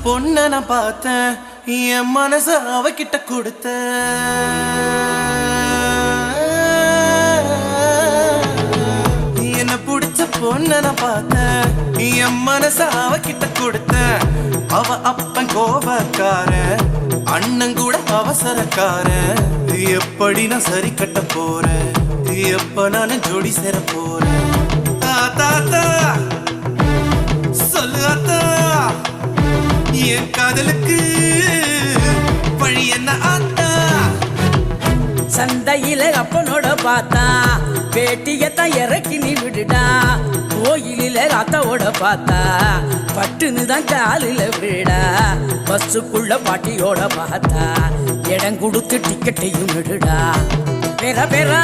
பொண்ண நான் பார்த்தேன் என் மனச அவகிட்ட கொடுத்த என்ன பிடிச்ச பொண்ண நான் பார்த்தேன் என் மனச அவகிட்ட கொடுத்த அவ அப்பன் கோபக்கார அண்ணன் கூட அவசரக்கார எப்படி நான் சரி கட்ட போறேன் எப்ப நான் ஜோடி சேர போறேன் தாத்தா சொல்லு அத்தா என் காதலுக்கு வழி என்ன ஆத்தா சந்தையில அப்பனோட பார்த்தா பேட்டியத்தான் இறக்கி நீ விடுடா கோயிலில அத்தாவோட பார்த்தா பட்டுன்னு தான் காலில விடா பஸ்ஸுக்குள்ள பாட்டியோட பார்த்தா இடம் கொடுத்து டிக்கெட்டையும் விடுடா பெற பெறா